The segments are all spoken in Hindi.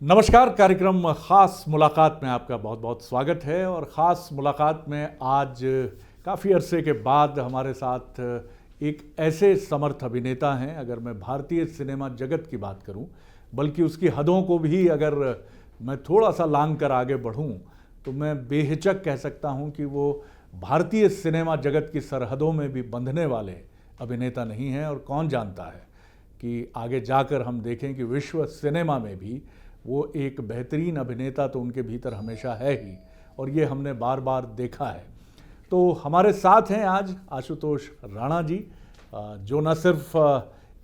नमस्कार। कार्यक्रम खास मुलाकात में आपका बहुत बहुत स्वागत है। और ख़ास मुलाकात में आज काफ़ी अरसे के बाद हमारे साथ एक ऐसे समर्थ अभिनेता हैं, अगर मैं भारतीय सिनेमा जगत की बात करूं, बल्कि उसकी हदों को भी अगर मैं थोड़ा सा लांघ कर आगे बढ़ूं तो मैं बेहिचक कह सकता हूं कि वो भारतीय सिनेमा जगत की सरहदों में भी बंधने वाले अभिनेता नहीं हैं। और कौन जानता है कि आगे जाकर हम देखें कि विश्व सिनेमा में भी वो एक बेहतरीन अभिनेता तो उनके भीतर हमेशा है ही, और ये हमने बार बार देखा है। तो हमारे साथ हैं आज आशुतोष राणा जी, जो न सिर्फ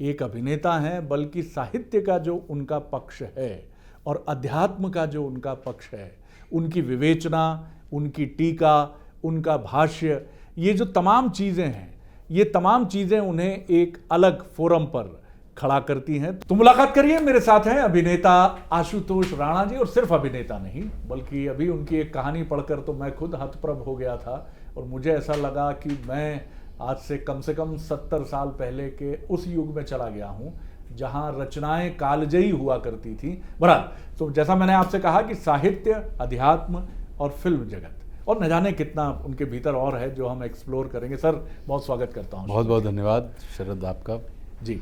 एक अभिनेता हैं बल्कि साहित्य का जो उनका पक्ष है और अध्यात्म का जो उनका पक्ष है, उनकी विवेचना, उनकी टीका, उनका भाष्य, ये जो तमाम चीज़ें हैं, ये तमाम चीज़ें उन्हें एक अलग फोरम पर खड़ा करती हैं। तो मुलाकात करिए, मेरे साथ हैं अभिनेता आशुतोष राणा जी। और सिर्फ अभिनेता नहीं, बल्कि अभी उनकी एक कहानी पढ़कर तो मैं खुद हतप्रभ हो गया था और मुझे ऐसा लगा कि मैं आज से कम 70 साल पहले के उस युग में चला गया हूं जहां रचनाएं कालजयी हुआ करती थी। बहरहाल, तो जैसा मैंने आपसे कहा कि साहित्य, अध्यात्म और फिल्म जगत, और न जाने कितना उनके भीतर और है जो हम एक्सप्लोर करेंगे। सर, बहुत स्वागत करता हूँ। बहुत बहुत धन्यवाद शरद आपका जी।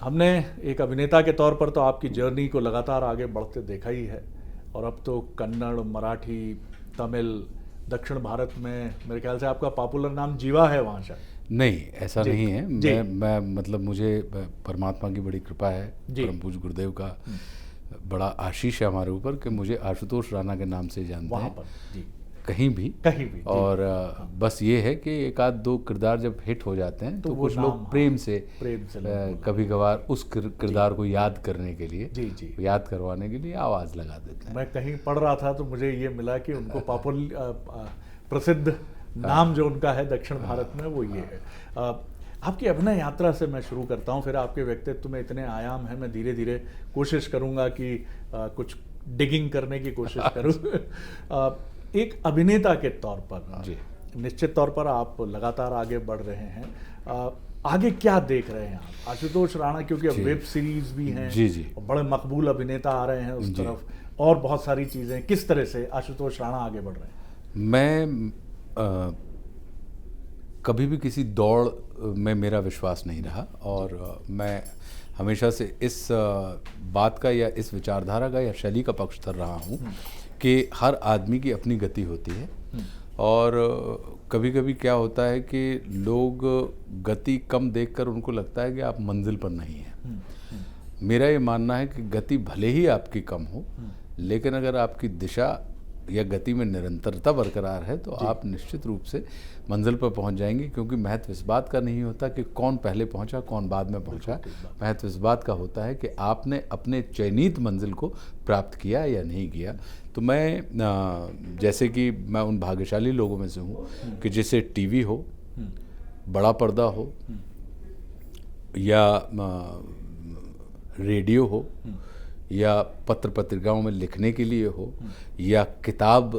हमने एक अभिनेता के तौर पर तो आपकी जर्नी को लगातार आगे बढ़ते देखा ही है, और अब तो कन्नड़, मराठी, तमिल, दक्षिण भारत में मेरे ख्याल से आपका पॉपुलर नाम जीवा है वहाँ शायद। नहीं, ऐसा नहीं है। मैं मतलब मुझे परमात्मा की बड़ी कृपा है, परम पूज्य गुरुदेव का बड़ा आशीष है हमारे ऊपर कि मुझे आशुतोष राणा के नाम से जानते हैं पर जी। कहीं भी। और बस ये है कि एक आध दो किरदार जब हिट हो जाते हैं तो कुछ लोग प्रेम से कभी कभार उस किरदार को याद करने के लिए, याद करवाने के लिए आवाज़ लगा देते हैं। मैं कहीं पढ़ रहा था तो मुझे ये मिला कि उनको प्रसिद्ध नाम जो उनका है दक्षिण भारत में वो ये है। आपकी अभिनय यात्रा से मैं शुरू करता हूँ, फिर आपके व्यक्तित्व में इतने आयाम हैं, मैं धीरे धीरे कोशिश करूँगा कि कुछ डिगिंग करने की कोशिश करूँ। एक अभिनेता के तौर पर निश्चित तौर पर आप लगातार आगे बढ़ रहे हैं। आगे क्या देख रहे हैं आप आशुतोष राणा, क्योंकि अब वेब सीरीज भी हैं, और बड़े मकबूल अभिनेता आ रहे हैं उस तरफ, और बहुत सारी चीज़ें। किस तरह से आशुतोष राणा आगे बढ़ रहे हैं? मैं कभी भी किसी दौड़ में मेरा विश्वास नहीं रहा, और मैं हमेशा से इस बात का या इस विचारधारा का या शैली का पक्षधर रहा हूँ कि हर आदमी की अपनी गति होती है। और कभी कभी क्या होता है कि लोग गति कम देखकर उनको लगता है कि आप मंजिल पर नहीं हैं। मेरा ये मानना है कि गति भले ही आपकी कम हो, लेकिन अगर आपकी दिशा या गति में निरंतरता बरकरार है तो आप निश्चित रूप से मंजिल पर पहुंच जाएंगे। क्योंकि महत्व इस बात का नहीं होता कि कौन पहले पहुंचा, कौन बाद में पहुंचा। महत्व इस बात का होता है कि आपने अपने चयनित मंजिल को प्राप्त किया या नहीं किया। तो मैं जैसे कि मैं उन भाग्यशाली लोगों में से हूँ कि जिसे टीवी हो, बड़ा पर्दा हो, या रेडियो हो, या पत्र पत्रिकाओं में लिखने के लिए हो, या किताब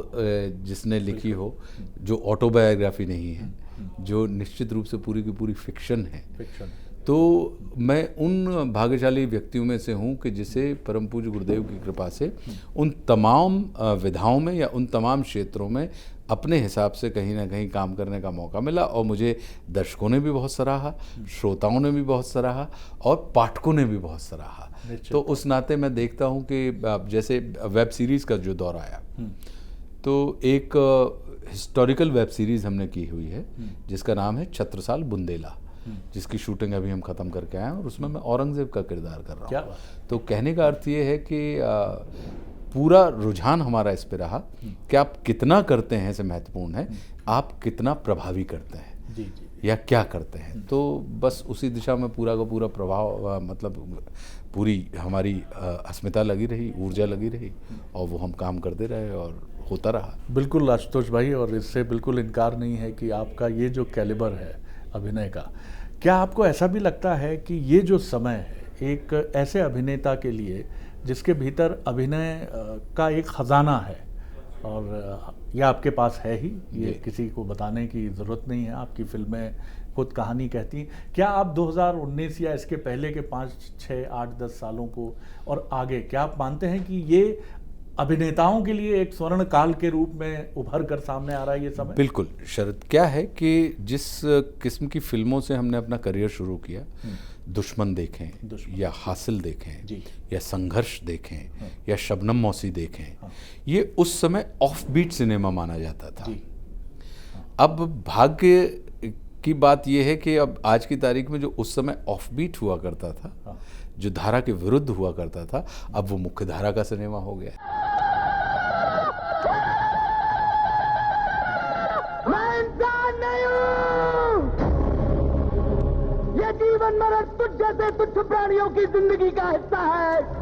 जिसने लिखी हो जो ऑटोबायोग्राफी नहीं है, जो निश्चित रूप से पूरी की पूरी फिक्शन है। तो मैं उन भाग्यशाली व्यक्तियों में से हूँ कि जिसे परम पूज्य गुरुदेव की कृपा से उन तमाम विधाओं में या उन तमाम क्षेत्रों में अपने हिसाब से कहीं ना कहीं काम करने का मौका मिला। और मुझे दर्शकों ने भी बहुत सराहा, श्रोताओं ने भी बहुत सराहा, और पाठकों ने भी बहुत सराहा। तो उस नाते मैं देखता हूँ कि जैसे वेब सीरीज़ का जो दौर आया, तो एक हिस्टोरिकल वेब सीरीज़ हमने की हुई है जिसका नाम है छत्रसाल बुंदेला, जिसकी शूटिंग अभी हम ख़त्म करके आए हैं, और उसमें मैं औरंगज़ेब का किरदार कर रहा हूँ। तो कहने का अर्थ ये है कि पूरा रुझान हमारा इस पे रहा कि आप कितना करते हैं से महत्वपूर्ण है, आप कितना प्रभावी करते हैं या क्या करते हैं। तो बस उसी दिशा में पूरा का पूरा प्रभाव, मतलब पूरी हमारी अस्मिता लगी रही, ऊर्जा लगी रही, और वो हम काम करते रहे और होता रहा। बिल्कुल आशुतोष भाई, और इससे बिल्कुल इनकार नहीं है कि आपका ये जो कैलिबर है अभिनय का, क्या आपको ऐसा भी लगता है कि ये जो समय है एक ऐसे अभिनेता के लिए जिसके भीतर अभिनय का एक ख़जाना है, और यह आपके पास है ही, ये किसी को बताने की ज़रूरत नहीं है। आपकी फिल्में खुद कहानी कहती हैं। क्या आप 2019 या इसके पहले के 5, 6, 8, 10 सालों को और आगे, क्या आप मानते हैं कि ये अभिनेताओं के लिए एक स्वर्ण काल के रूप में उभर कर सामने आ रहा है ये समय? बिल्कुल शरद, क्या है कि जिस किस्म की फिल्मों से हमने अपना करियर शुरू किया, दुश्मन देखें या हासिल देखें जी। या संघर्ष देखें या शबनम मौसी देखें, ये उस समय ऑफ बीट सिनेमा माना जाता था। जी। अब भाग्य की बात यह है कि अब आज की तारीख में जो उस समय ऑफ बीट हुआ करता था, जो धारा के विरुद्ध हुआ करता था, अब वो मुख्य धारा का सिनेमा हो गया है। मैं इंसान नहीं हूं, ये जीवन मरण तुझ जैसे तुच्छ प्राणियों की जिंदगी का हिस्सा है।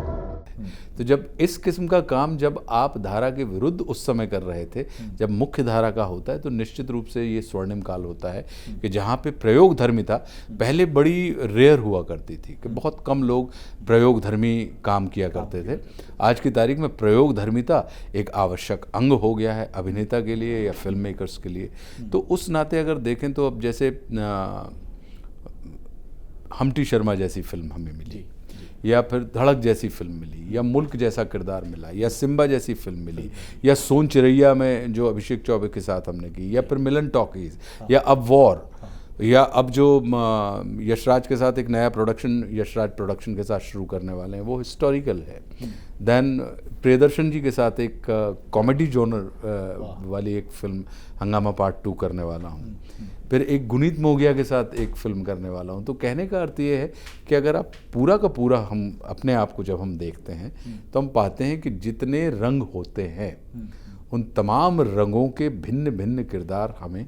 तो जब इस किस्म का काम जब आप धारा के विरुद्ध उस समय कर रहे थे, जब मुख्य धारा का होता है, तो निश्चित रूप से ये स्वर्णिम काल होता है कि जहाँ पे प्रयोग धर्मिता पहले बड़ी रेयर हुआ करती थी, कि बहुत कम लोग प्रयोग धर्मी काम किया करते थे। आज की तारीख में प्रयोग धर्मिता एक आवश्यक अंग हो गया है अभिनेता के लिए या फिल्म मेकर्स के लिए। तो उस नाते अगर देखें तो अब जैसे हम्टी शर्मा जैसी फिल्म हमें मिली, या फिर धड़क जैसी फिल्म मिली, या मुल्क जैसा किरदार मिला, या सिम्बा जैसी फिल्म मिली, या सोन चिरैया में जो अभिषेक चौबे के साथ हमने की, या फिर मिलन टॉकीज, या अब वॉर, या अब जो यशराज के साथ एक नया प्रोडक्शन यशराज प्रोडक्शन के साथ शुरू करने वाले हैं, वो हिस्टोरिकल है। देन प्रियदर्शन जी के साथ एक कॉमेडी जोनर वाली एक फिल्म हंगामा पार्ट 2 करने वाला हूँ। फिर एक गुनीत मोगिया के साथ एक फिल्म करने वाला हूँ। तो कहने का अर्थ ये है कि अगर आप पूरा का पूरा हम अपने आप को जब हम देखते हैं तो हम पाते हैं कि जितने रंग होते हैं उन तमाम रंगों के भिन्न भिन्न किरदार हमें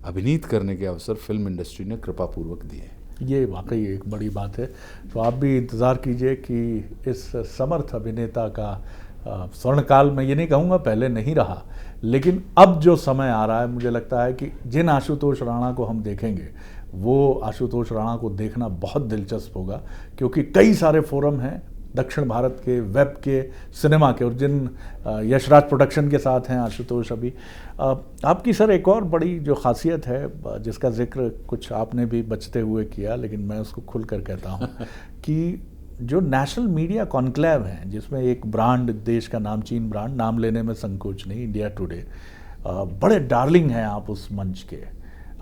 अभिनीत करने के अवसर फिल्म इंडस्ट्री ने कृपापूर्वक दिए हैं। ये वाकई एक बड़ी बात है। तो आप भी इंतज़ार कीजिए कि इस समर्थ अभिनेता का स्वर्णकाल, मैं ये नहीं कहूँगा पहले नहीं रहा, लेकिन अब जो समय आ रहा है, मुझे लगता है कि जिन आशुतोष राणा को हम देखेंगे वो आशुतोष राणा को देखना बहुत दिलचस्प होगा, क्योंकि कई सारे फोरम हैं दक्षिण भारत के, वेब के, सिनेमा के, और जिन यशराज प्रोडक्शन के साथ हैं आशुतोष अभी। आपकी सर एक और बड़ी जो खासियत है जिसका जिक्र कुछ आपने भी बचते हुए किया, लेकिन मैं उसको खुल कर कहता हूँ कि जो नेशनल मीडिया कॉन्क्लेव हैं, जिसमें एक ब्रांड, देश का नामचीन ब्रांड, नाम लेने में संकोच नहीं, इंडिया टुडे, बड़े डार्लिंग हैं आप उस मंच के।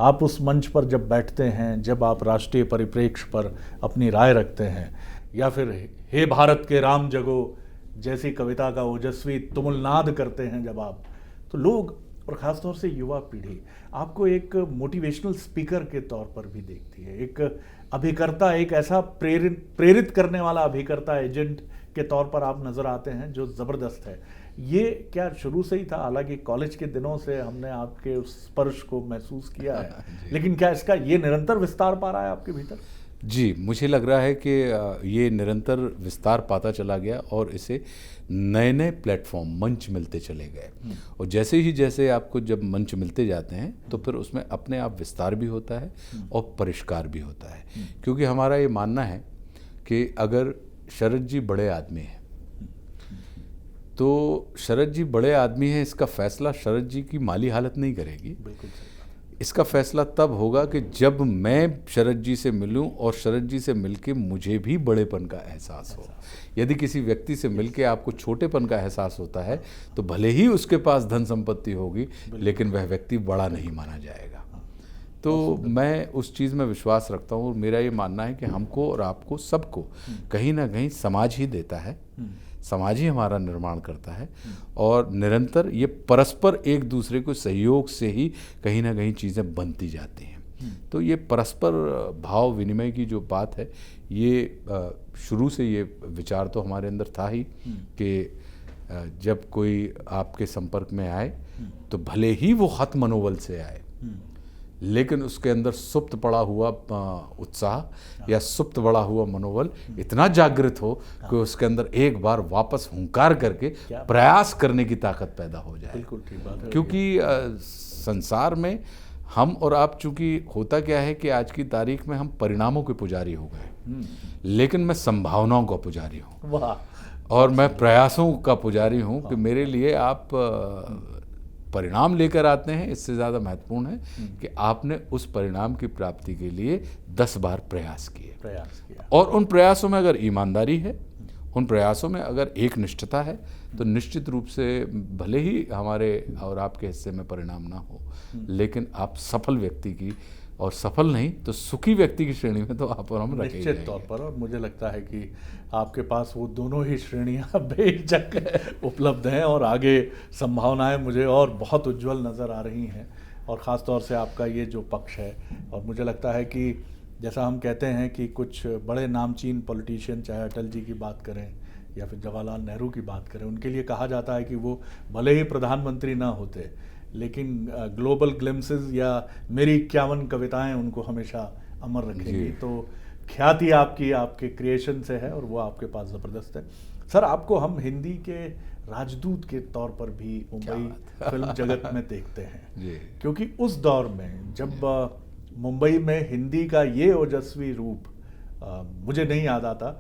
आप उस मंच पर जब बैठते हैं, जब आप राष्ट्रीय परिप्रेक्ष्य पर अपनी राय रखते हैं, या फिर हे भारत के राम जगो जैसी कविता का ओजस्वी तुमुलनाद करते हैं जब आप, तो लोग और ख़ासतौर से युवा पीढ़ी आपको एक मोटिवेशनल स्पीकर के तौर पर भी देखती है, एक अभिकर्ता, एक ऐसा प्रेरित करने वाला अभिकर्ता, एजेंट के तौर पर आप नज़र आते हैं जो ज़बरदस्त है। ये क्या शुरू से ही था? हालांकि कॉलेज के दिनों से हमने आपके उस स्पर्श को महसूस किया है, लेकिन क्या इसका ये निरंतर विस्तार पा रहा है आपके भीतर? जी, मुझे लग रहा है कि ये निरंतर विस्तार पाता चला गया और इसे नए नए प्लेटफॉर्म, मंच मिलते चले गए। और जैसे आपको जब मंच मिलते जाते हैं तो फिर उसमें अपने आप विस्तार भी होता है और परिष्कार भी होता है। क्योंकि हमारा ये मानना है कि अगर शरद जी बड़े आदमी हैं तो शरद जी बड़े आदमी हैं, इसका फैसला शरद जी की माली हालत नहीं करेगी। बिल्कुल सही। इसका फैसला तब होगा कि जब मैं शरद जी से मिलूं और शरद जी से मिलके मुझे भी बड़ेपन का एहसास हो। यदि किसी व्यक्ति से मिलके आपको छोटेपन का एहसास होता है तो भले ही उसके पास धन संपत्ति होगी, लेकिन वह व्यक्ति बड़ा नहीं माना जाएगा। तो मैं उस चीज़ में विश्वास रखता हूँ और मेरा ये मानना है कि हमको और आपको सबको कहीं ना कहीं समाज ही देता है, समाज ही हमारा निर्माण करता है, और निरंतर ये परस्पर एक दूसरे को सहयोग से ही कहीं ना कहीं चीज़ें बनती जाती हैं। तो ये परस्पर भाव विनिमय की जो बात है, ये शुरू से ये विचार तो हमारे अंदर था ही कि जब कोई आपके संपर्क में आए तो भले ही वो खत मनोबल से आए, लेकिन उसके अंदर सुप्त पड़ा हुआ उत्साह या सुप्त पड़ा हुआ मनोबल इतना जागृत हो कि उसके अंदर एक बार वापस हुंकार करके प्रयास करने की ताकत पैदा हो जाए। बिल्कुल ठीक बात है। क्योंकि संसार में हम और आप, चूंकि होता क्या है कि आज की तारीख में हम परिणामों के पुजारी हो गए, लेकिन मैं संभावनाओं का पुजारी हूँ। और मैं प्रयासों का पुजारी हूँ कि मेरे लिए आप परिणाम लेकर आते हैं इससे ज़्यादा महत्वपूर्ण है कि आपने उस परिणाम की प्राप्ति के लिए 10 बार प्रयास किया और उन प्रयासों में अगर ईमानदारी है, उन प्रयासों में अगर एक निष्ठता है, तो निश्चित रूप से भले ही हमारे और आपके हिस्से में परिणाम ना हो, लेकिन आप सफल व्यक्ति की, और सफल नहीं तो सुखी व्यक्ति की श्रेणी में तो आप और हम रखे निश्चित तौर पर। और मुझे लगता है कि आपके पास वो दोनों ही श्रेणियां बेहिचक उपलब्ध हैं और आगे संभावनाएं मुझे और बहुत उज्जवल नज़र आ रही हैं, और ख़ास तौर से आपका ये जो पक्ष है। और मुझे लगता है कि जैसा हम कहते हैं कि कुछ बड़े नामचीन पॉलिटिशियन, चाहे अटल जी की बात करें या फिर जवाहरलाल नेहरू की बात करें, उनके लिए कहा जाता है कि वो भले ही प्रधानमंत्री ना होते, लेकिन ग्लोबल ग्लिम्सेस या मेरी 51 कविताएं उनको हमेशा अमर रखेंगी। तो ख्याति आपकी आपके क्रिएशन से है और वो आपके पास ज़बरदस्त है। सर, आपको हम हिंदी के राजदूत के तौर पर भी मुंबई फिल्म जगत में देखते हैं, क्योंकि उस दौर में जब मुंबई में हिंदी का ये ओजस्वी रूप मुझे नहीं याद आता।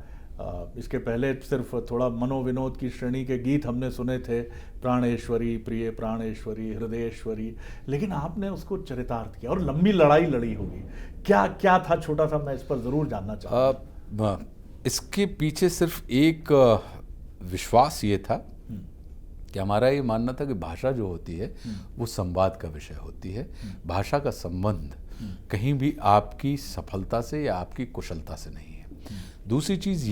इसके पहले सिर्फ थोड़ा मनोविनोद की श्रेणी के गीत हमने सुने थे, प्राणेश्वरी, प्रिय प्राणेश्वरी, हृदयेश्वरी, लेकिन आपने उसको चरितार्थ किया और लंबी लड़ाई लड़ी होगी। क्या क्या था, छोटा सा मैं इस पर ज़रूर जानना चाहूँगा। इसके पीछे सिर्फ एक विश्वास ये था कि हमारा ये मानना था कि भाषा जो होती है वो संवाद का विषय होती है। भाषा का संबंध कहीं भी आपकी सफलता से या आपकी कुशलता से नहीं है। दूसरी चीज़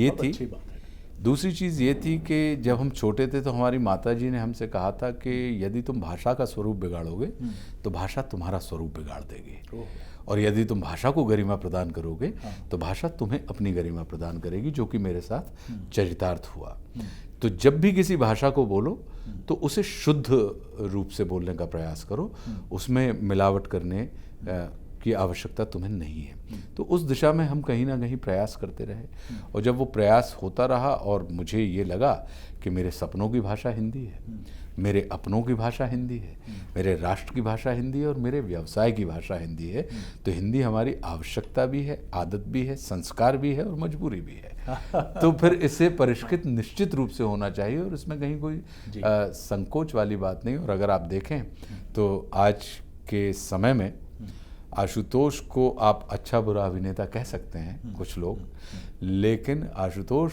ये थी कि जब हम छोटे थे तो हमारी माताजी ने हमसे कहा था कि यदि तुम भाषा का स्वरूप बिगाड़ोगे तो भाषा तुम्हारा स्वरूप बिगाड़ देगी, और यदि तुम भाषा को गरिमा प्रदान करोगे तो भाषा तुम्हें अपनी गरिमा प्रदान करेगी, जो कि मेरे साथ चरितार्थ हुआ। तो जब भी किसी भाषा को बोलो तो उसे शुद्ध रूप से बोलने का प्रयास करो, उसमें मिलावट करने की आवश्यकता तुम्हें नहीं है। तो उस दिशा में हम कहीं ना कहीं प्रयास करते रहे, और जब वो प्रयास होता रहा और मुझे ये लगा कि मेरे सपनों की भाषा हिंदी है, मेरे अपनों की भाषा हिंदी है, मेरे राष्ट्र की भाषा हिंदी है और मेरे व्यवसाय की भाषा हिंदी है, तो हिंदी हमारी आवश्यकता भी है, आदत भी है, संस्कार भी है और मजबूरी भी है। तो फिर इसे परिष्कृत निश्चित रूप से होना चाहिए और इसमें कहीं कोई संकोच वाली बात नहीं। और अगर आप देखें तो आज के समय में आशुतोष को आप अच्छा बुरा अभिनेता कह सकते हैं कुछ लोग, लेकिन आशुतोष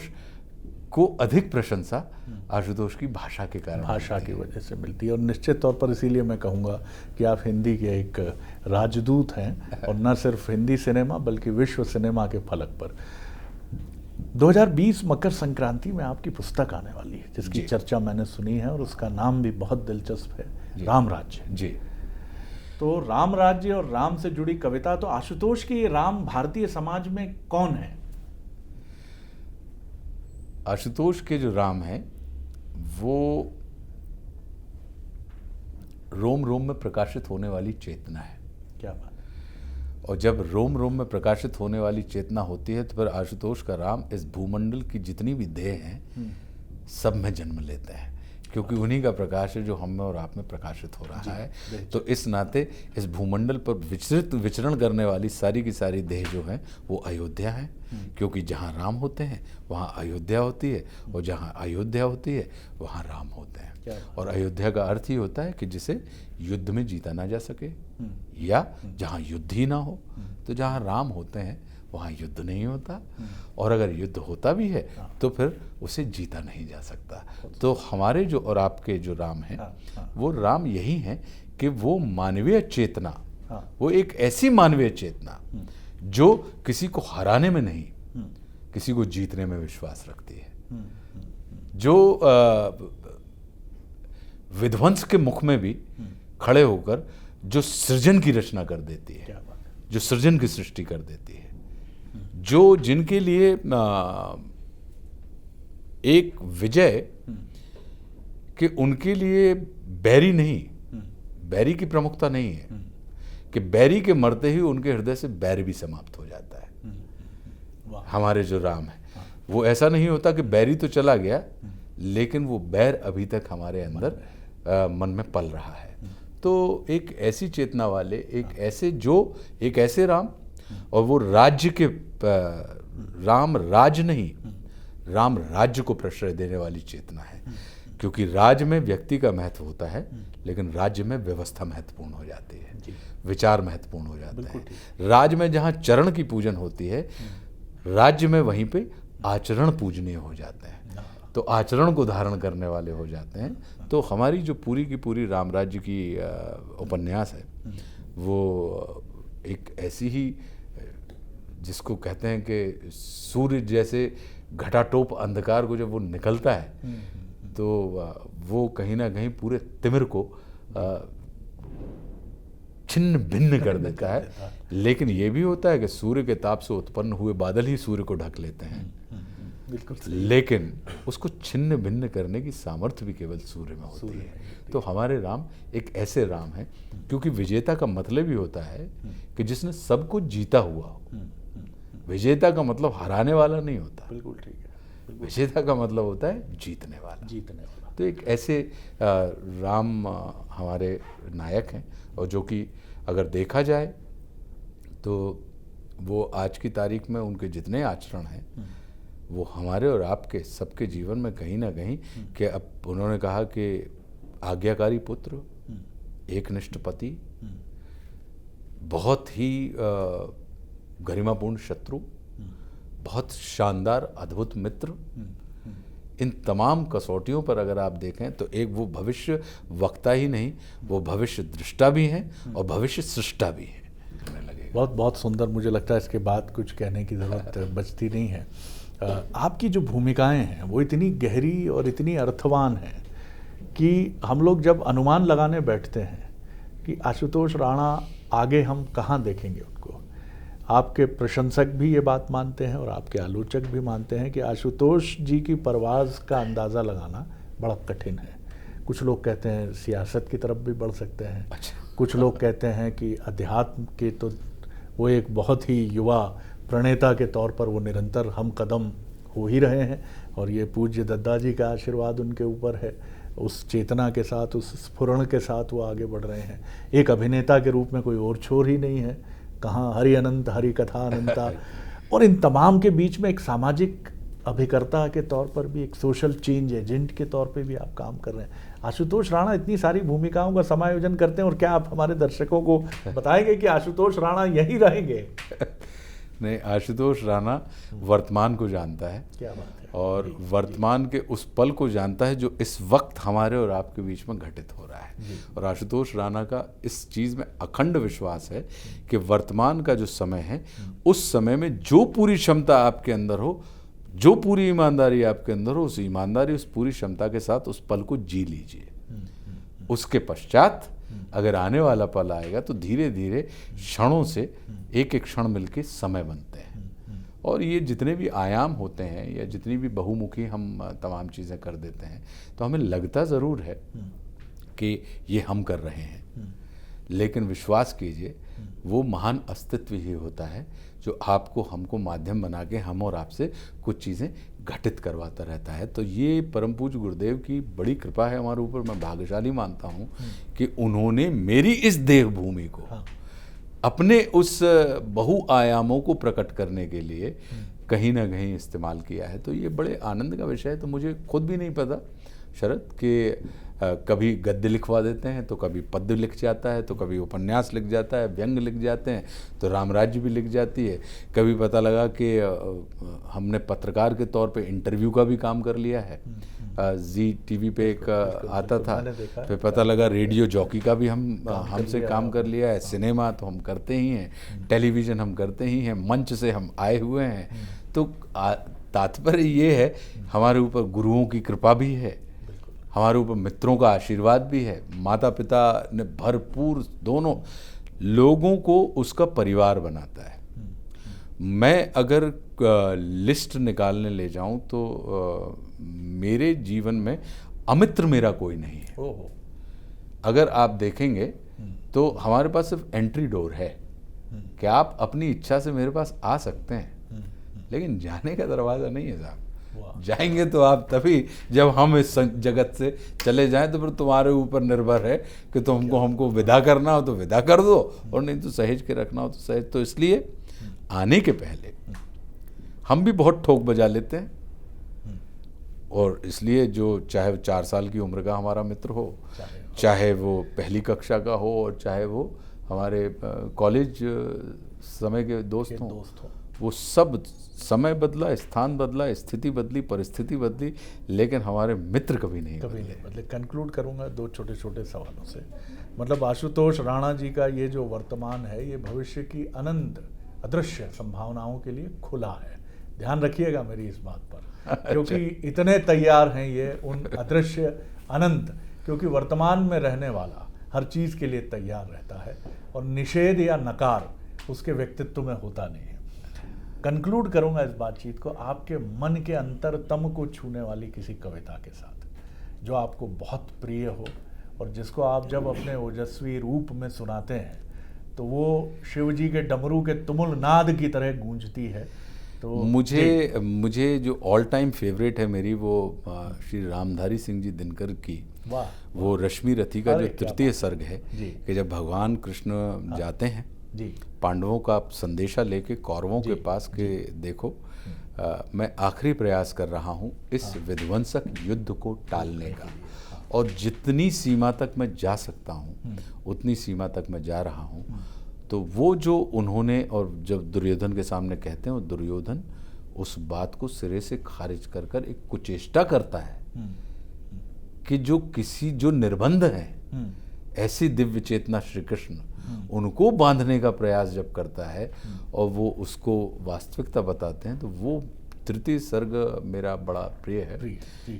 को अधिक प्रशंसा आशुतोष की भाषा के कारण, भाषा की वजह से मिलती है। और निश्चित तौर पर इसीलिए मैं कहूँगा कि आप हिंदी के एक राजदूत हैं, और न सिर्फ हिंदी सिनेमा बल्कि विश्व सिनेमा के फलक पर। 2020 मकर संक्रांति में आपकी पुस्तक आने वाली है, जिसकी चर्चा मैंने सुनी है और उसका नाम भी बहुत दिलचस्प है, राम राज्य। जी। तो राम राज्य और राम से जुड़ी कविता, तो आशुतोष की राम भारतीय समाज में कौन है? आशुतोष के जो राम है वो रोम रोम में प्रकाशित होने वाली चेतना है। क्या बात। और जब रोम रोम में प्रकाशित होने वाली चेतना होती है तो फिर आशुतोष का राम इस भूमंडल की जितनी भी देह हैं सब में जन्म लेते हैं, क्योंकि उन्हीं का प्रकाश है जो हम में और आप में प्रकाशित हो रहा है। तो इस नाते इस भूमंडल पर विचरण करने वाली सारी की सारी देह जो हैं वो अयोध्या हैं, क्योंकि जहाँ राम होते हैं वहाँ अयोध्या होती है, और जहाँ अयोध्या होती है वहाँ राम होते हैं। और अयोध्या का अर्थ ही होता है कि जिसे युद्ध में जीता ना जा सके, या जहाँ युद्ध ही ना हो। तो जहाँ राम होते हैं वहाँ युद्ध नहीं होता, और अगर युद्ध होता भी है तो फिर उसे जीता नहीं जा सकता। तो हमारे जो और आपके जो राम हैं वो राम यही हैं कि वो मानवीय चेतना, वो एक ऐसी मानवीय चेतना जो किसी को हराने में नहीं, किसी को जीतने में विश्वास रखती है, जो विध्वंस के मुख में भी खड़े होकर जो सृजन की रचना कर देती है, जो सृजन की सृष्टि कर देती है, जो जिनके लिए एक विजय कि उनके लिए बैरी नहीं, बैरी की प्रमुखता नहीं है कि बैरी के मरते ही उनके हृदय से बैर भी समाप्त हो जाता है। हमारे जो राम है वो ऐसा नहीं होता कि बैरी तो चला गया लेकिन वो बैर अभी तक हमारे अंदर मन में पल रहा है। तो एक ऐसी चेतना वाले, एक ऐसे राम, और वो राज्य के राम राज नहीं, राम राज्य को प्रश्रय देने वाली चेतना है। क्योंकि राज्य में व्यक्ति का महत्व होता है, लेकिन राज्य में व्यवस्था महत्वपूर्ण हो जाती है, विचार महत्वपूर्ण हो जाता है। राज्य में जहाँ चरण की पूजन होती है, राज्य में वहीं पे आचरण पूजनीय हो जाते हैं, तो आचरण को धारण करने वाले हो जाते हैं। तो हमारी जो पूरी की पूरी राम राज्य की उपन्यास है, वो एक ऐसी ही, जिसको कहते हैं कि सूर्य जैसे घटाटोप अंधकार को जब वो निकलता है, तो वो कहीं ना कहीं पूरे तिमिर को छिन्न भिन्न कर देता है। लेकिन ये भी होता है कि सूर्य के ताप से उत्पन्न हुए बादल ही सूर्य को ढक लेते हैं, बिल्कुल। लेकिन उसको छिन्न भिन्न करने की सामर्थ्य भी केवल सूर्य में होती है। तो हमारे राम एक ऐसे राम हैं, क्योंकि विजेता का मतलब ही होता है कि जिसने सब कुछ जीता हुआ हो। विजेता का मतलब हराने वाला नहीं होता, बिल्कुल ठीक है। विजेता का मतलब होता है जीतने वाला। तो एक ऐसे राम हमारे नायक हैं, और जो कि अगर देखा जाए तो वो आज की तारीख में उनके जितने आचरण हैं, वो हमारे और आपके सबके जीवन में कहीं ना कहीं, कि अब उन्होंने कहा कि आज्ञाकारी पुत्र, एकनिष्ठ पति, बहुत ही गरिमापूर्ण शत्रु, बहुत शानदार अद्भुत मित्र, इन तमाम कसौटियों पर अगर आप देखें तो एक वो भविष्य वक्ता ही नहीं, वो भविष्य दृष्टा भी हैं और भविष्य सृष्टा भी हैं। बहुत बहुत सुंदर। मुझे लगता है इसके बाद कुछ कहने की ज़रूरत बचती नहीं है। आपकी जो भूमिकाएं हैं वो इतनी गहरी और इतनी अर्थवान हैं कि हम लोग जब अनुमान लगाने बैठते हैं कि आशुतोष राणा आगे हम कहाँ देखेंगे उनको, आपके प्रशंसक भी ये बात मानते हैं और आपके आलोचक भी मानते हैं कि आशुतोष जी की परवाज़ का अंदाज़ा लगाना बड़ा कठिन है। कुछ लोग कहते हैं सियासत की तरफ भी बढ़ सकते हैं, कुछ लोग कहते हैं कि अध्यात्म के, तो वो एक बहुत ही युवा प्रणेता के तौर पर वो निरंतर हम कदम हो ही रहे हैं, और ये पूज्य दद्दा जी का आशीर्वाद उनके ऊपर है। उस चेतना के साथ, उस स्फुरण के साथ वो आगे बढ़ रहे हैं। एक अभिनेता के रूप में कोई और छोर ही नहीं है, कहाँ हरि अनंत हरि कथा अनंता, और इन तमाम के बीच में एक सामाजिक अभिकर्ता के तौर पर भी, एक सोशल चेंज एजेंट के तौर पे भी आप काम कर रहे हैं। आशुतोष राणा इतनी सारी भूमिकाओं का समायोजन करते हैं, और क्या आप हमारे दर्शकों को बताएंगे कि आशुतोष राणा यही रहेंगे? नहीं, आशुतोष राणा वर्तमान को जानता है, क्या बात है, और वर्तमान के उस पल को जानता है जो इस वक्त हमारे और आपके बीच में घटित हो रहा है। और आशुतोष राणा का इस चीज़ में अखंड विश्वास है कि वर्तमान का जो समय है, उस समय में जो पूरी क्षमता आपके अंदर हो, जो पूरी ईमानदारी आपके अंदर हो, उस ईमानदारी, उस पूरी क्षमता के साथ उस पल को जी लीजिए। उसके पश्चात अगर आने वाला पल आएगा तो धीरे धीरे क्षणों से एक एक क्षण मिलके समय बनते हैं। और ये जितने भी आयाम होते हैं या जितनी भी बहुमुखी हम तमाम चीज़ें कर देते हैं, तो हमें लगता ज़रूर है कि ये हम कर रहे हैं, लेकिन विश्वास कीजिए वो महान अस्तित्व ही होता है जो आपको, हमको माध्यम बना के हम और आपसे कुछ चीज़ें घटित करवाता रहता है। तो ये परम पूज्य गुरुदेव की बड़ी कृपा है हमारे ऊपर। मैं भाग्यशाली मानता हूँ कि उन्होंने मेरी इस देह भूमि को अपने उस बहुआयामों को प्रकट करने के लिए कहीं ना कहीं इस्तेमाल किया है। तो ये बड़े आनंद का विषय है। तो मुझे खुद भी नहीं पता शरद कि कभी गद्य लिखवा देते हैं, तो कभी पद्य लिख जाता है, तो कभी उपन्यास लिख जाता है, व्यंग लिख जाते हैं, तो रामराज्य भी लिख जाती है। कभी पता लगा कि हमने पत्रकार के तौर पे इंटरव्यू का भी काम कर लिया है, जी टीवी पे एक आता था, फिर पता लगा रेडियो जॉकी का भी हमसे काम कर लिया है। सिनेमा तो हम करते ही हैं, टेलीविज़न हम करते ही हैं, मंच से हम आए हुए हैं। तो तात्पर्य ये है, हमारे ऊपर गुरुओं की कृपा भी है, हमारे ऊपर मित्रों का आशीर्वाद भी है, माता पिता ने भरपूर दोनों लोगों को उसका परिवार बनाता है। मैं अगर लिस्ट निकालने ले जाऊं तो मेरे जीवन में अमित्र मेरा कोई नहीं है। अगर आप देखेंगे तो हमारे पास सिर्फ एंट्री डोर है कि आप अपनी इच्छा से मेरे पास आ सकते हैं, लेकिन जाने का दरवाज़ा नहीं है साहब। जाएंगे तो आप तभी जब हम इस जगत से चले जाएं, तो फिर तुम्हारे ऊपर निर्भर है कि तो हमको विदा करना हो तो विदा कर दो, और नहीं तो सहेज के रखना हो तो सहेज। तो इसलिए आने के पहले हम भी बहुत ठोक बजा लेते हैं, और इसलिए जो चाहे वो 4 साल की उम्र का हमारा मित्र हो, चाहे वो पहली कक्षा का हो, और चाहे वो हमारे कॉलेज समय के दोस्त हों, वो सब समय बदला, स्थान बदला, स्थिति बदली, परिस्थिति बदली, लेकिन हमारे मित्र कभी नहीं बदले। कंक्लूड करूंगा 2 छोटे छोटे सवालों से। मतलब आशुतोष राणा जी का ये जो वर्तमान है, ये भविष्य की अनंत अदृश्य संभावनाओं के लिए खुला है। ध्यान रखिएगा मेरी इस बात पर, क्योंकि इतने तैयार हैं ये उन अदृश्य अनंत, क्योंकि वर्तमान में रहने वाला हर चीज़ के लिए तैयार रहता है और निषेध या नकार उसके व्यक्तित्व में होता नहीं है। कंक्लूड करूंगा इस बातचीत को आपके मन के अंतरतम को छूने वाली किसी कविता के साथ, जो आपको बहुत प्रिय हो और जिसको आप जब अपने ओजस्वी रूप में सुनाते हैं तो वो शिव जी के डमरू के तुमुल नाद की तरह गूंजती है। तो मुझे जो ऑल टाइम फेवरेट है मेरी, वो श्री रामधारी सिंह जी दिनकर की, वाह, वो रश्मि रथी का जो तृतीय सर्ग है, जी, कि जब भगवान कृष्ण जाते हैं जी, पांडवों का संदेशा लेके कौरवों के पास के देखो, मैं आखिरी प्रयास कर रहा हूँ इस विध्वंसक युद्ध को टालने का, और जितनी सीमा तक मैं जा सकता हूँ उतनी सीमा तक मैं जा रहा हूँ। तो वो जो उन्होंने, और जब दुर्योधन के सामने कहते हैं, और दुर्योधन उस बात को सिरे से खारिज कर कर एक कुचेष्टा करता है कि जो निर्बंध हैं, ऐसी दिव्य चेतना श्री कृष्ण उनको बांधने का प्रयास जब करता है और वो उसको वास्तविकता बताते हैं, तो वो तृतीय सर्ग मेरा बड़ा प्रिय है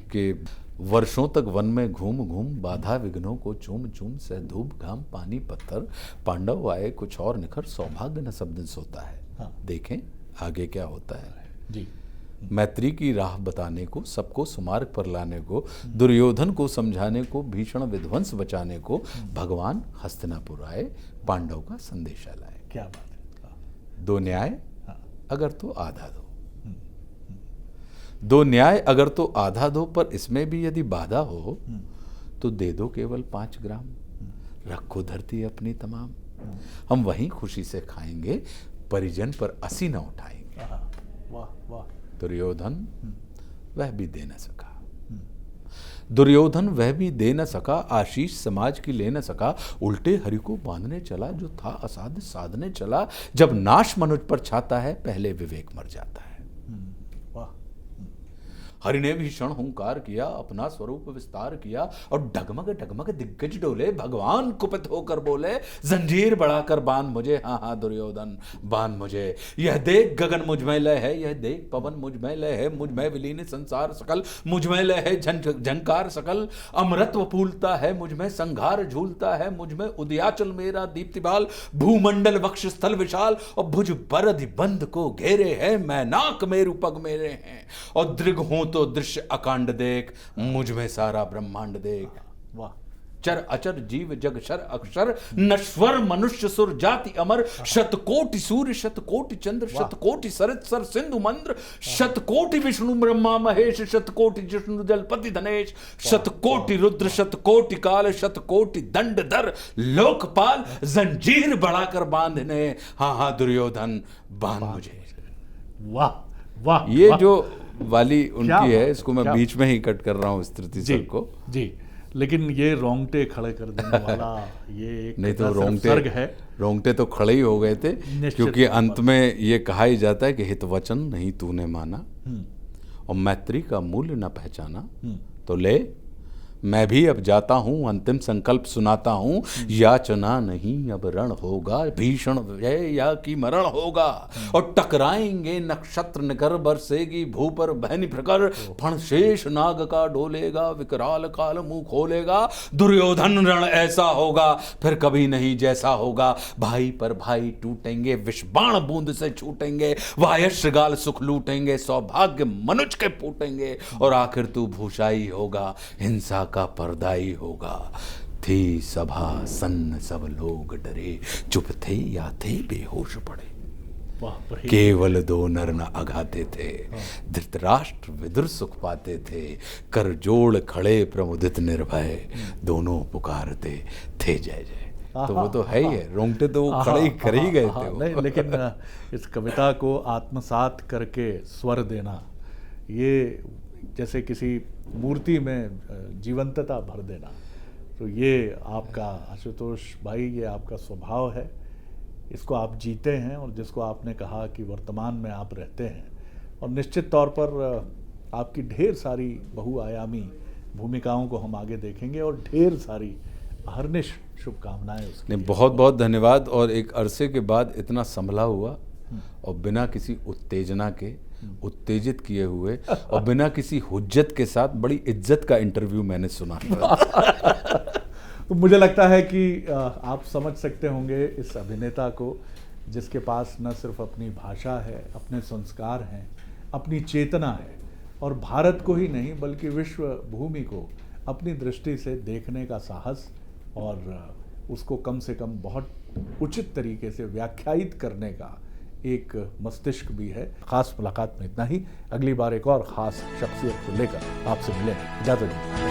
कि वर्षों तक वन में घूम घूम बाधा विघ्नों को चूम चूम से धूप घाम पानी पत्थर पांडव आए कुछ और निखर सौभाग्य न सब दिन सोता है। हाँ। देखें आगे क्या होता है जी। मैत्री की राह बताने को, सबको सुमार्ग पर लाने को, दुर्योधन को समझाने को, भीषण विध्वंस बचाने को भगवान हस्तिनापुर आए, पांडव का संदेशा लाए। क्या बात है। दो न्याय अगर तो आधा दो, दो न्याय अगर तो आधा दो, पर इसमें भी यदि बाधा हो तो दे दो केवल 5 ग्राम, रखो धरती अपनी तमाम, हम वहीं खुशी से खाएंगे, परिजन पर असी न उठाएंगे। वाह वाह। दुर्योधन वह भी दे न सका, दुर्योधन वह भी दे न सका, आशीष समाज की ले न सका, उल्टे हरि को बांधने चला, जो था असाध्य साधने चला, जब नाश मनुज पर छाता है पहले विवेक मर जाता है। वाह। हरि ने भीषण हुंकार किया, अपना स्वरूप विस्तार किया, और डगमग डगमग दिग्गज डोले, भगवान कुपित होकर बोले, जंजीर बढ़ाकर बांध मुझे, हाँ हाँ दुर्योधन बांध मुझे, यह देख गगन मुझ में लय है, यह देख पवन मुझ में लय है, मुझ में विलीन संसार सकल, मुझ में लय है झंकार सकल, अमृतत्व फूलता है मुझ में, संघार झूलता है मुझ में, उदयाचल मेरा दीप्तिबाल, भूमंडल वक्ष स्थल विशाल, और भुज बरधि बंध को घेरे है, मैं नाक मेरु पग मेरे हैं, और दृग हूं तो दृश्य अकांड देख, मुझ में सारा ब्रह्मांड देख। वाह। चर अचर जीव जग शर अक्षर, नश्वर मनुष्य सुर जाति अमर, शतकोटि सूर्य शतकोटि चंद्र, शतकोटि सरित सर सिंधु मंद्र, शतकोटि विष्णु ब्रह्मा महेश, शतकोटि जिष्णु जलपति धनेश, शतकोटि रुद्र शतकोटि काल, शतकोटि दंडधर लोकपाल, जंजीर बढ़ाकर बांधने, हाँ हाँ दुर्योधन बांध मुझे। वाह वाह। ये जो वाली उनकी है, इसको मैं बीच में ही कट कर रहा हूँ इस तृतीय सर्ग को जी, लेकिन ये रोंगटे खड़े कर देने वाला ये एक नहीं तो सर्ग है। रोंगटे तो खड़े ही हो गए थे, क्योंकि अंत में ये कहा ही जाता है कि हित वचन नहीं तूने माना और मैत्री का मूल्य न पहचाना, तो ले मैं भी अब जाता हूँ, अंतिम संकल्प सुनाता हूँ, याचना नहीं अब रण होगा, भीषण व्यय या की मरण होगा, और टकराएंगे नक्षत्र निकर, बरसेगी भू पर बहनी प्रकर, फण शेष नाग का डोलेगा, विकराल काल मुंह खोलेगा, दुर्योधन रण ऐसा होगा फिर कभी नहीं जैसा होगा, भाई पर भाई टूटेंगे, विषबाण बूंद से छूटेंगे, वायश्रगाल सुख लूटेंगे, सौभाग्य मनुज के फूटेंगे, और आखिर तू भूषाई होगा, हिंसा का पर्दाई होगा। थी सभा सन्न सब लोग डरे, चुप थे या थे बेहोश पड़े, केवल 2 नर न अघाते थे, धृतराष्ट्र विदुर सुख पाते थे, कर जोड़ खड़े प्रमुदित निर्भय, दोनों पुकारते थे जय जय। तो वो तो है ही है, रोंगटे तो वो खड़े ही कर ही गए थे। नहीं, लेकिन इस कविता को आत्मसात करके स्वर देना, ये जैसे किसी मूर्ति में जीवंतता भर देना, तो ये आपका आशुतोष भाई, ये आपका स्वभाव है, इसको आप जीते हैं। और जिसको आपने कहा कि वर्तमान में आप रहते हैं, और निश्चित तौर पर आपकी ढेर सारी बहुआयामी भूमिकाओं को हम आगे देखेंगे, और ढेर सारी अहर्निश शुभकामनाएं उसके नहीं, लिए। बहुत बहुत धन्यवाद। और एक अरसे के बाद इतना संभला हुआ और बिना किसी उत्तेजना के, उत्तेजित किए हुए और बिना किसी हुज्जत के साथ बड़ी इज्जत का इंटरव्यू मैंने सुना। तो मुझे लगता है कि आप समझ सकते होंगे इस अभिनेता को, जिसके पास न सिर्फ अपनी भाषा है, अपने संस्कार हैं, अपनी चेतना है, और भारत को ही नहीं बल्कि विश्व भूमि को अपनी दृष्टि से देखने का साहस, और उसको कम से कम बहुत उचित तरीके से व्याख्यायित करने का एक मस्तिष्क भी है। खास मुलाकात में इतना ही। अगली बार एक और ख़ास शख्सियत को लेकर आपसे मिलेंगे। इजाज़त दीजिए।